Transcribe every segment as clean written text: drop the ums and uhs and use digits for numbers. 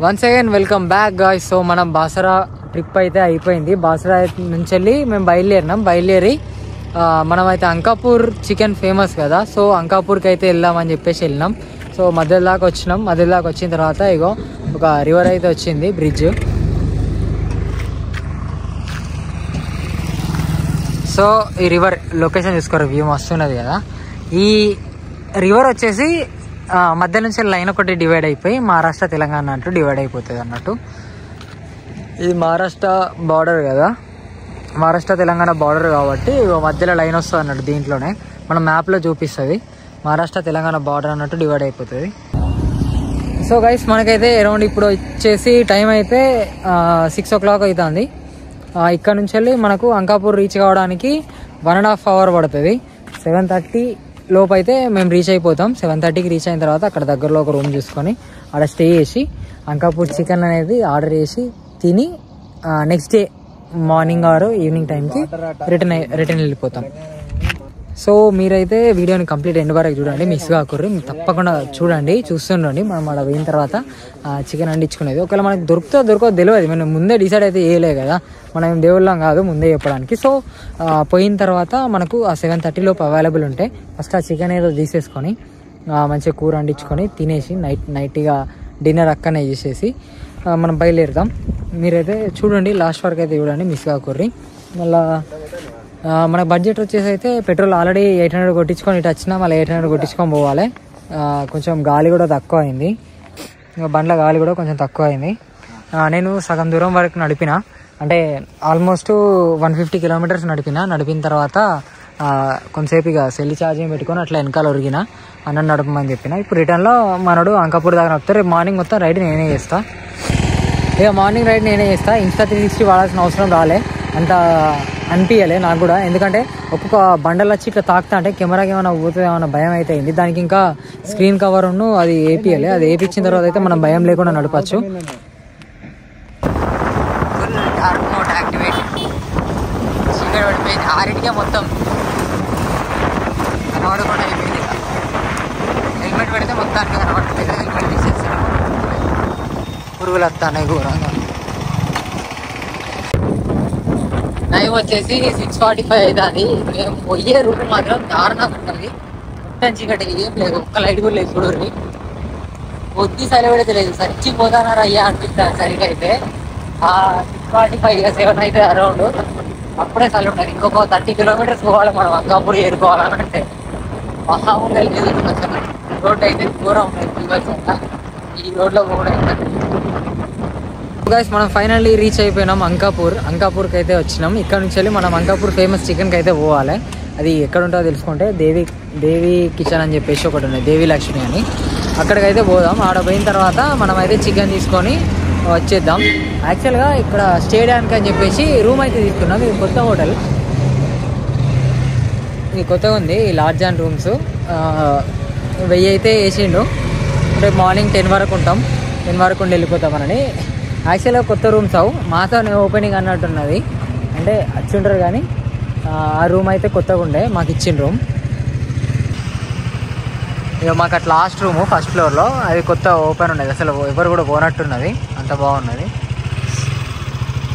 Once again welcome back guys. So మనం Basara trip అయితే అయిపోయింది. బాసరా నుంచి వెళ్ళి మేము బయలుదేరి మనమైతే అంకాపూర్ చికెన్ ఫేమస్ కదా, సో అంకాపూర్కి అయితే వెళ్దామని చెప్పేసి వెళ్ళినాం. సో మధ్య దాకా వచ్చిన తర్వాత ఇగో ఒక రివర్ అయితే వచ్చింది, బ్రిడ్జ్. సో ఈ రివర్ లొకేషన్ చూసుకోరు, వ్యూ వస్తున్నది కదా. ఈ రివర్ వచ్చేసి మధ్య నుంచి లైన్ ఒకటి డివైడ్ అయిపోయి మహారాష్ట్ర తెలంగాణ అంటూ డివైడ్ అయిపోతుంది అన్నట్టు. ఇది మహారాష్ట్ర బార్డర్ కదా, మహారాష్ట్ర తెలంగాణ బార్డర్ కాబట్టి మధ్యలో లైన్ వస్తుంది అన్నట్టు. దీంట్లోనే మన మ్యాప్లో చూపిస్తుంది మహారాష్ట్ర తెలంగాణ బార్డర్ అన్నట్టు డివైడ్ అయిపోతుంది. సో గైస్ మనకైతే అరౌండ్ ఇప్పుడు వచ్చేసి టైం అయితే 6 o'clock అవుతుంది. ఇక్కడ నుంచి వెళ్ళి మనకు అంకాపూర్ రీచ్ కావడానికి 1.5 hours పడుతుంది. 7:30 లోపు అయితే మేము రీచ్ అయిపోతాం. 7:30కి రీచ్ అయిన తర్వాత అక్కడ దగ్గరలో ఒక రూమ్ చూసుకొని అక్కడ స్టే చేసి అంకాపూర్ చికెన్ అనేది ఆర్డర్ చేసి తిని next day morning or evening టైంకి రిటర్న్ వెళ్ళిపోతాం. సో మీరైతే వీడియోని కంప్లీట్ ఎండ్ వరకు చూడండి, మిస్ కాకూడదు. తప్పకుండా చూస్తుండండి. మనం అక్కడ పోయిన తర్వాత చికెన్ అండించుకునేది ఒకవేళ మనకు దొరకదో తెలియదు, మనం ముందే డిసైడ్ అయితే చేయలే కదా, మనం ఏం దేవుళ్ళం కాదు ముందే చెప్పడానికి. సో పోయిన తర్వాత మనకు ఆ 7:30 లోపు అవైలబుల్ ఉంటే ఫస్ట్ ఆ చికెన్ ఏదో తీసేసుకొని మంచిగా కూర అండించుకొని తినేసి నైట్గా డిన్నర్ అక్కనే చేసేసి మనం బయలుదేరుతాం. మీరైతే చూడండి, లాస్ట్ వరకు అయితే చూడండి, మిస్ కాకూర్రి. మళ్ళీ మన బడ్జెట్ వచ్చేసి అయితే పెట్రోల్ ఆల్రెడీ 800 కొట్టించుకొని ఇటు వచ్చినా మళ్ళీ 800 కొట్టించుకొని పోవాలి. కొంచెం గాలి కూడా తక్కువ అయింది, బండ్ల గాలి కూడా కొంచెం తక్కువ అయింది. నేను సగం దూరం వరకు నడిపిన, అంటే ఆల్మోస్ట్ 150 kilometers నడిపిన తర్వాత కొంతసేపు ఇక సెల్ ఛార్జింగ్ పెట్టుకొని అట్లా వెనకాల ఒరిగిన అన్న నడపమని చెప్పిన. ఇప్పుడు రిటర్న్లో మనోడు అంకాపూర్ దాకా నడుపుతారు. రేపు మార్నింగ్ మొత్తం రైడ్ నేనే చేస్తా. ఇన్స్టా 360 వాడాల్సిన అవసరం రాలే, అంత అనిపించలే నాకు కూడా. ఎందుకంటే ఒక్కొక్క బండలు వచ్చి ఇట్లా తాకుతా అంటే కెమెరాకి ఏమైనా పోతుంది ఏమైనా భయం అయితే అయింది. దానికి ఇంకా స్క్రీన్ కవర్ అది వేపియాలి. అది వేపించిన తర్వాత అయితే మనం భయం లేకుండా నడపచ్చు. పడిపోయింది 6కే మొత్తం కనబడకుండా అయిపోయింది. హెల్మెట్ పెడితే మొత్తానికి కనబడలేదు, హెల్మెట్ తీసేస్తాను. పురుగులు వస్తాయి ఘోరంగా. టైం వచ్చేసి 6:45 అవుతుంది. మేము పోయే రూట్ మాత్రం దారుణంగా ఉంటుంది. మొత్తం చీకటి, ఏం లేదు, ఒక్క లైట్ కూడా లేదు. చూడండి, కొద్ది సరి పెడితే లేదు, చచ్చిపోతానారా అయ్యా అనిపిస్తారు. సరిగ్గా అయితే 6:45 7 అయితే అరౌండ్ అప్పుడే చలి ఉంటుంది. ఇంకొక 30 kilometers పోవాలి మనం అంకాపూర్ ఏరుకోవాలంటే. మహాముంగా లేదు అసలు. రోడ్డు అయితే దూరం ఉంటుంది, ఈ రోడ్లో కూడా గైస్. మనం ఫైనల్లీ రీచ్ అయిపోయినాం అంకాపూర్కి అయితే వచ్చినాం. ఇక్కడ నుంచి వెళ్ళి మనం అంకాపూర్ ఫేమస్ చికెన్కి అయితే పోవాలి. అది ఎక్కడ ఉంటుందో తెలుసుకుంటే దేవి కిచెన్ అని చెప్పేసి ఒకటి ఉంది, దేవి లక్ష్మి అని. అక్కడికైతే పోదాం. ఆడ పోయిన తర్వాత మనం అయితే చికెన్ తీసుకొని వచ్చేద్దాం. యాక్చువల్గా ఇక్కడ స్టే చేయడానికి అని చెప్పేసి రూమ్ అయితే తీసుకున్నాం. ఇది కొత్త హోటల్, ఇది కొత్తగా ఉంది. ఈ లాడ్జ్ అండ్ రూమ్స్ 1000 అయితే వేసిండు. రేపు మార్నింగ్ 10 వరకు ఉంటాం, 10 వరకు ఉండి వెళ్ళిపోతామని. యాక్చువల్గా కొత్త రూమ్స్ మాతోనే ఓపెనింగ్ అన్నట్టున్నది, అంటే వచ్చింటారు కానీ ఆ రూమ్ అయితే కొత్తగా ఉండే మాకు ఇచ్చిన రూమ్. ఇక మాకు అట్లా లాస్ట్ రూము ఫస్ట్ ఫ్లోర్లో అది కొత్త ఓపెన్ ఉన్నది, అసలు ఎవరు కూడా పోనట్టున్నది, అంత బాగున్నది.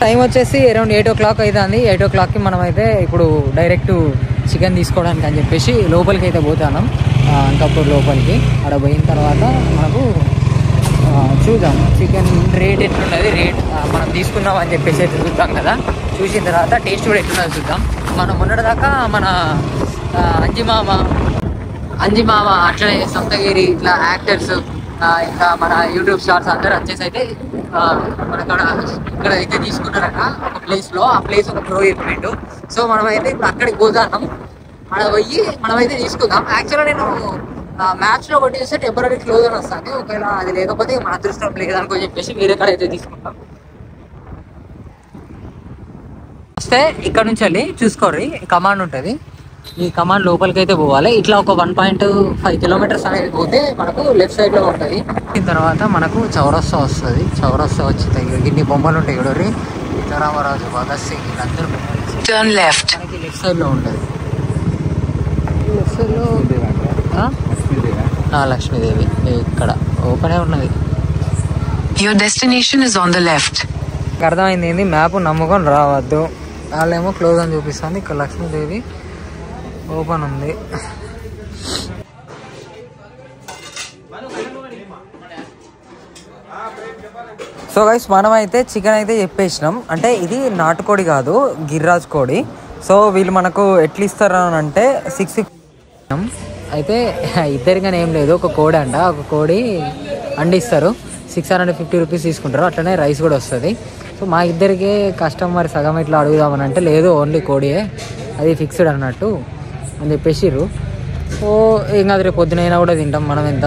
టైం వచ్చేసి అరౌండ్ 8 o'clock అవుతుంది. 8 o'clockకి మనం అయితే ఇప్పుడు డైరెక్ట్ చికెన్ తీసుకోవడానికి అని చెప్పేసి లోపలికి అయితే పోతాను, అంకాపూర్ లోపలికి. అక్కడ పోయిన తర్వాత మనకు చూద్దాం చికెన్ రేట్ ఎట్లున్నది, రేట్ మనం తీసుకుందాం అని చెప్పేసి అయితే చూద్దాం కదా. చూసిన తర్వాత టేస్ట్ కూడా ఎట్లున్నది చూద్దాం. మనం మొన్నటిదాకా మన అంజిమామ అట్లనే సప్తగిరి ఇట్లా యాక్టర్స్ ఇంకా మన యూట్యూబ్ స్టార్స్ అందరూ వచ్చేసి అయితే ఇక్కడ అయితే తీసుకున్నారట ఒక ప్లేస్లో. ఆ ప్లేస్ ఒక ప్రో ఈక్విప్మెంట్. సో మనమైతే ఇప్పుడు అక్కడికి పోతాం, అక్కడ పోయి మనమైతే తీసుకుందాం. యాక్చువల్గా నేను మ్యాచ్లో కొట్టి చూస్తే టెంపరీ క్లోజ్ అని వస్తుంది. ఒకవేళ అది లేకపోతే మన అదృష్టం లేదనుకో చెప్పేసి వేరే కాడ అయితే తీసుకుంటాం. వస్తే ఇక్కడ నుంచి వెళ్ళి చూసుకోర్రి, కమాండ్ ఉంటుంది. ఈ కమాండ్ లోపలికి అయితే పోవాలి. ఇట్లా ఒక 1.5 kilometers అనేది పోతే మనకు లెఫ్ట్ సైడ్లో ఉంటుంది. దీని తర్వాత మనకు చౌరస్తా వస్తుంది. చౌరస్తా వచ్చి ఇన్ని బొమ్మలు ఉంటాయి చూడరి, సీతారామరాజు, భగత్ సింగ్, వీళ్ళందరూ మనకి లెఫ్ట్ సైడ్లో ఉంటుంది. లెఫ్ట్ సైడ్లో లక్ష్మీదేవి ఇక్కడ ఓపెనే ఉన్నది. Your destination is on the left. అర్థమైంది ఏంది, మ్యాప్ నమ్ముకొని రావద్దు. వాళ్ళేమో క్లోజ్ అని చూపిస్తుంది, ఇక్కడ లక్ష్మీదేవి ఓపెన్ ఉంది. సో గైస్ మనమైతే చికెన్ అయితే చెప్పేసినాం. అంటే ఇది నాటుకోడి కాదు, గిర్రాజ్ కోడి. సో వీళ్ళు మనకు ఎట్లా ఇస్తారు అని అంటే 6 అయితే ఇద్దరికనే ఏం లేదు, ఒక కోడి అంట, ఒక కోడి అండిస్తారు. 650 రూపీస్ తీసుకుంటారు. అట్లనే రైస్ కూడా వస్తుంది. సో మా ఇద్దరికి కస్టమర్ సగం ఇట్లా అడుగుదామని అంటే లేదు, ఓన్లీ కోడియే, అది ఫిక్స్డ్ అన్నట్టు అని చెప్పేసిర్రు. సో ఏం కాదు, రేపు పొద్దునైనా కూడా తింటాం. మనం ఎంత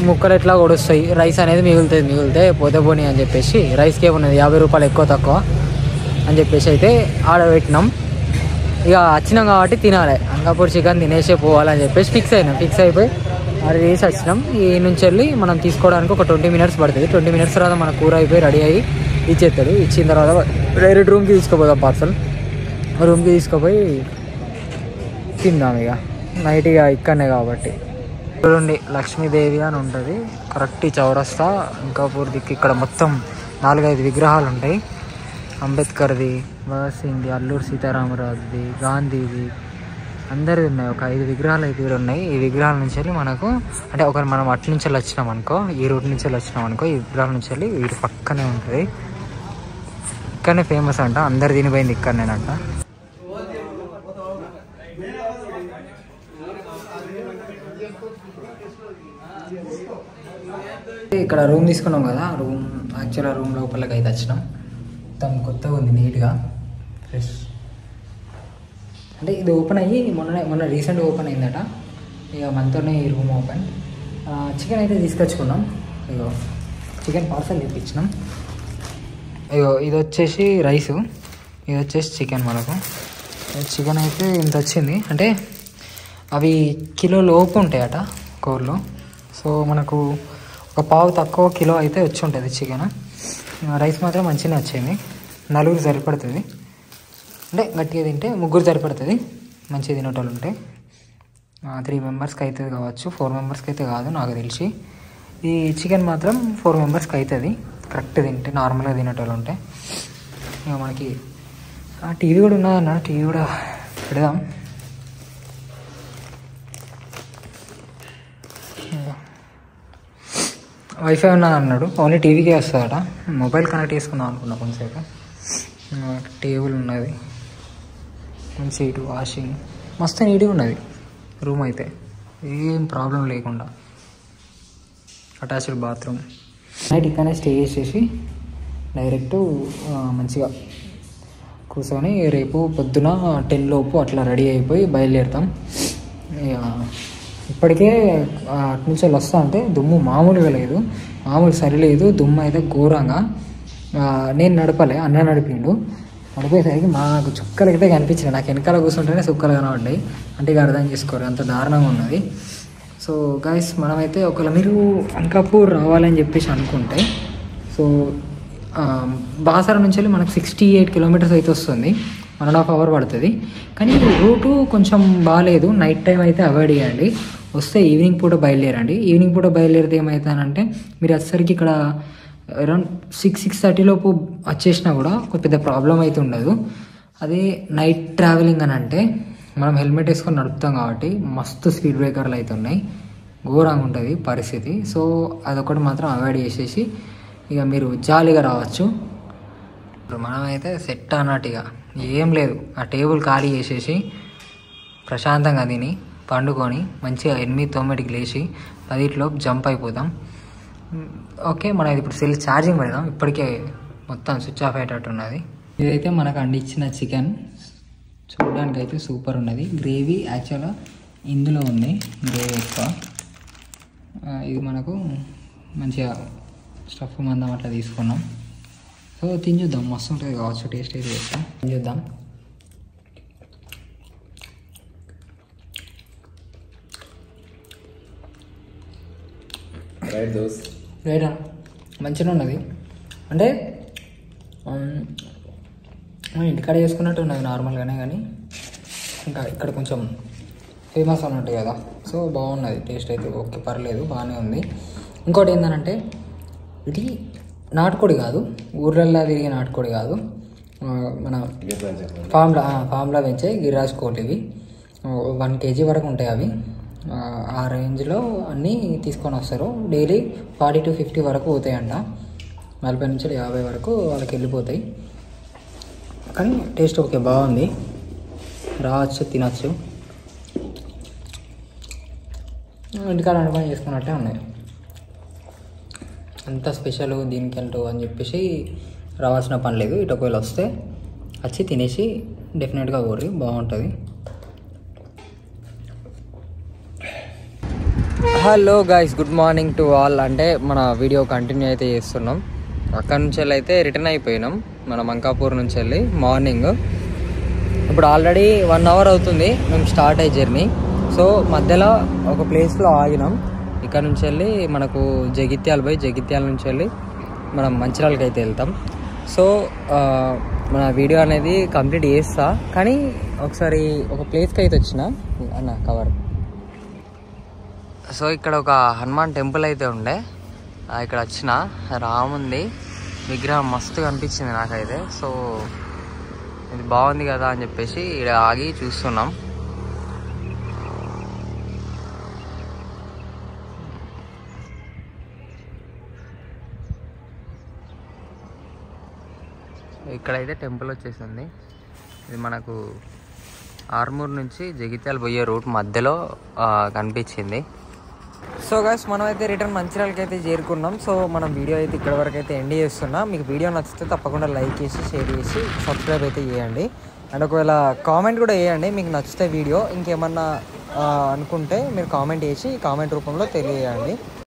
ముక్కలు ఎట్లా కూడా వస్తాయి, రైస్ అనేది మిగిలితే పోతే పోనీ అని చెప్పేసి రైస్కి ఏమున్నది 50 రూపాయలు ఎక్కువ తక్కువ అని చెప్పేసి అయితే ఆడబెట్టినాం. ఇక వచ్చినాం కాబట్టి తినాలి, అంకాపూర్ చికెన్ తినేసే పోవాలని చెప్పేసి ఫిక్స్ అయిపోయి ఆర్డర్ చేసి వచ్చినాం. ఈ నుంచి వెళ్ళి మనం తీసుకోవడానికి ఒక 20 మినిట్స్ పడుతుంది. 20 మినిట్స్ తర్వాత మన కూర అయిపోయి రెడీ అయ్యి ఇచ్చేస్తాడు. ఇచ్చిన తర్వాత డైరెక్ట్ రూమ్కి తీసుకుపోదాం, పార్సల్ రూమ్కి తీసుకుపోయి తిందాం. ఇక నైట్ ఇక ఇక్కడనే కాబట్టి చూడండి, లక్ష్మీదేవి అని ఉంటుంది కరెక్ట్ ఈ చౌరస్తా అంకాపూర్ దిక్కు. ఇక్కడ మొత్తం 4-5 విగ్రహాలు ఉంటాయి. అంబేద్కర్ది, భగత్ సింగ్ది, అల్లూరు సీతారామరాజుది, గాంధీది, అందరిది ఉన్నాయి. ఒక 5 విగ్రహాలు అయితే ఉన్నాయి. ఈ విగ్రహాల నుంచి వెళ్ళి మనకు అంటే ఒక మనం అటు నుంచి వెళ్ళి వచ్చినాం అనుకో, ఈ రూట్ నుంచి వెళ్ళి వచ్చినాం అనుకో, ఈ విగ్రహాల నుంచి వెళ్ళి వీటి పక్కనే ఉంటుంది. ఇక్కడనే ఫేమస్ అంట, అందరు తినిపోయింది ఇక్కడనేనంట. ఇక్కడ రూమ్ తీసుకున్నాం కదా, యాక్చువల్గా రూమ్ లోపలికి అయితే వచ్చినాం. మొత్తం కొత్తగా ఉంది, నీట్గా ఫ్రెష్. అంటే ఇది ఓపెన్ అయ్యి మొన్న రీసెంట్గా ఓపెన్ అయిందట. ఇక మనతోనే ఈ రూమ్ ఓపెన్. చికెన్ అయితే తీసుకొచ్చుకున్నాం. ఇగో చికెన్ పార్సల్ తెప్పించినాం. ఇగో ఇది వచ్చేసి రైసు, ఇది వచ్చేసి చికెన్. మనకు చికెన్ అయితే ఇంత వచ్చింది. అంటే అవి కిలో లోపు ఉంటాయట కూరలో. సో మనకు ఒక పావు తక్కువ కిలో అయితే వచ్చి ఉంటుంది చికెన్. రైస్ మాత్రం మంచిగా వచ్చింది. 4 సరిపడుతుంది. అంటే గట్టిగా తింటే 3 సరిపడుతుంది, మంచిగా తినేటోళ్ళు ఉంటే. 3 మెంబర్స్కి అవుతుంది కావచ్చు, 4 మెంబర్స్కి అయితే కాదు నాకు తెలిసి. ఈ చికెన్ మాత్రం 4 మెంబర్స్కి అవుతుంది కరెక్ట్ తింటే, నార్మల్గా తినేటోళ్ళు ఉంటే. ఇక మనకి టీవీ కూడా ఉన్నదన్న, టీవీ కూడా పెడదాం. వైఫై ఉన్నది అన్నాడు, ఓన్లీ టీవీకే వస్తుందట. మొబైల్ కనెక్ట్ చేసుకుందాం అనుకున్నా కొంతసేపు. టేబుల్ ఉన్నది, సీటు, వాషింగ్, మస్తు నీట్గా ఉన్నది రూమ్ అయితే, ఏం ప్రాబ్లం లేకుండా. Attached bathroom. నైట్ ఇక్కడనే స్టే చేసేసి డైరెక్ట్ మంచిగా కూర్చొని రేపు పొద్దున 10 లోపు అట్లా రెడీ అయిపోయి బయలుదేరుతాం. ఇప్పటికే అటు నుంచి వస్తా అంటే దుమ్ము మామూలుగా లేదు, మామూలు సరిలేదు. దుమ్ము అయితే ఘోరంగా. నేను నడపలే, అన్న నడిపిండు. నడిపేసరికి మాకు చుక్కలు అయితే కనిపించినాయి. నాకు వెనకాల కూర్చుంటేనే చుక్కలు కనబడ్డాయి. అంటే ఇక అర్థం చేసుకోరు, అంత దారుణంగా ఉన్నది. సో గైస్ మనమైతే ఒకవేళ మీరు అంకాపూర్ రావాలని చెప్పేసి అనుకుంటే, సో బాసర నుంచి వెళ్ళి మనకు 68 కిలోమీటర్స్ అయితే వస్తుంది, 1.5 అవర్ పడుతుంది. కానీ రూటు కొంచెం బాగాలేదు. నైట్ టైం అయితే అవాయిడ్ చేయండి. వస్తే ఈవినింగ్ పూట బయలుదేరండి. ఈవినింగ్ పూట బయలుదేరితే ఏమవుతానంటే మీరు వచ్చేసరికి ఇక్కడ అరౌండ్ 6-6:30 లోపు వచ్చేసినా కూడా ఒక పెద్ద ప్రాబ్లం అయితే ఉండదు. అదే నైట్ ట్రావెలింగ్ అని అంటే మనం హెల్మెట్ వేసుకొని నడుపుతాం కాబట్టి మస్తు స్పీడ్ బ్రేకర్లు అయితే ఉన్నాయి, ఘోరంగా ఉంటుంది పరిస్థితి. సో అదొకటి మాత్రం అవాయిడ్ చేసేసి ఇక మీరు జాలీగా రావచ్చు. మనమైతే సెట్ అన్నట్టుగా ఏం లేదు, ఆ టేబుల్ ఖాళీ చేసేసి ప్రశాంతంగా తిని పండుకొని మంచిగా 8-9కి లేచి 10లోపు జంప్ అయిపోతాం. ఓకే, మనం ఇప్పుడు సెల్ ఛార్జింగ్ పెడదాం. ఇప్పటికే మొత్తం స్విచ్ ఆఫ్ అయ్యేటట్టు ఉన్నది. ఇదైతే మనకు అందించిన చికెన్ చూడడానికి అయితే సూపర్ ఉన్నది. గ్రేవీ యాక్చువల్గా ఇందులో ఉంది, గ్రేవీ ఎక్కువ. ఇది మనకు మంచిగా స్టఫ్ మందం అట్లా తీసుకున్నాం. సో తిని చూద్దాం, మస్తు ఉంటుంది కావచ్చు, టేస్ట్ అయితే చేస్తాం. తిని చూద్దాం. రైట్, మంచిగా ఉన్నది. అంటే ఇంటికాడ చేసుకున్నట్టు ఉన్నది నార్మల్గానే, కానీ ఇంకా ఇక్కడ కొంచెం ఫేమస్ అన్నట్టు కదా. సో బాగున్నది, టేస్ట్ అయితే ఓకే, పర్లేదు, బాగానే ఉంది. ఇంకోటి ఏంటంటే ఇది నాటుకోడి కాదు, ఊర్లల్లో తిరిగే నాటుకోడి కాదు, మన ఫామ్లో పెంచే గిరిరాజ్ కోళ్ళు ఇవి. 1 kg వరకు ఉంటాయి అవి. ఆ రేంజ్లో అన్నీ తీసుకొని వస్తారు. డైలీ 40 to 50 వరకు పోతాయంట. 40 నుంచి 50 వరకు వాళ్ళకి వెళ్ళిపోతాయి. కానీ టేస్ట్ ఓకే, బాగుంది, రావచ్చు, తినచ్చు. ఇంటికాడ అనుభవం చేసుకున్నట్టే ఉన్నాయి. అంత స్పెషల్ దీనికంటూ అని చెప్పేసి రావాల్సిన పని లేదు. ఇటు ఒకవేళ వస్తే వచ్చి తినేసి డెఫినెట్గా కోరి, బాగుంటుంది. Hello guys, good morning to all. అంటే మన వీడియో కంటిన్యూ అయితే చేస్తున్నాం. అక్కడి నుంచి అయితే రిటర్న్ అయిపోయినాం మన మంకాపూర్ నుంచి వెళ్ళి మార్నింగ్. ఇప్పుడు ఆల్రెడీ 1 hour అవుతుంది మేము స్టార్ట్ అయ్యే జర్నీ. సో మధ్యలో ఒక ప్లేస్లో ఆగినాం. ఇక్కడ నుంచి వెళ్ళి మనకు జగిత్యాల నుంచి వెళ్ళి మనం మంచిర్యాలకి అయితే వెళ్తాం. సో మన వీడియో అనేది కంప్లీట్ చేస్తా, కానీ ఒకసారి ఒక ప్లేస్కి అయితే వచ్చిన అన్న కవర్. సో ఇక్కడ ఒక హనుమాన్ టెంపుల్ అయితే ఉండే, ఇక్కడ వచ్చిన రాముంది విగ్రహం మస్తుగా అనిపించింది నాకైతే. సో ఇది బాగుంది కదా అని చెప్పేసి ఇక్కడ ఆగి చూస్తున్నాం. ఇక్కడైతే టెంపుల్ వచ్చేసింది. ఇది మనకు ఆర్మూర్ నుంచి జగిత్యాల పోయే రూట్ మధ్యలో కనిపించింది. సో గైస్, మనం అయితే రిటర్న్ మంచిర్యాలకి అయితే చేరుకున్నాం. సో మనం వీడియో అయితే ఇక్కడ వరకు అయితే ఎండ్ చేస్తున్నాం. మీకు వీడియో నచ్చితే తప్పకుండా లైక్ చేసి, షేర్ చేసి, సబ్స్క్రైబ్ అయితే చేయండి. అండ్ ఒకవేళ కామెంట్ కూడా చేయండి, మీకు నచ్చితే వీడియో ఇంకేమన్నా అనుకుంటే మీరు కామెంట్ చేసి కామెంట్ రూపంలో తెలియజేయండి.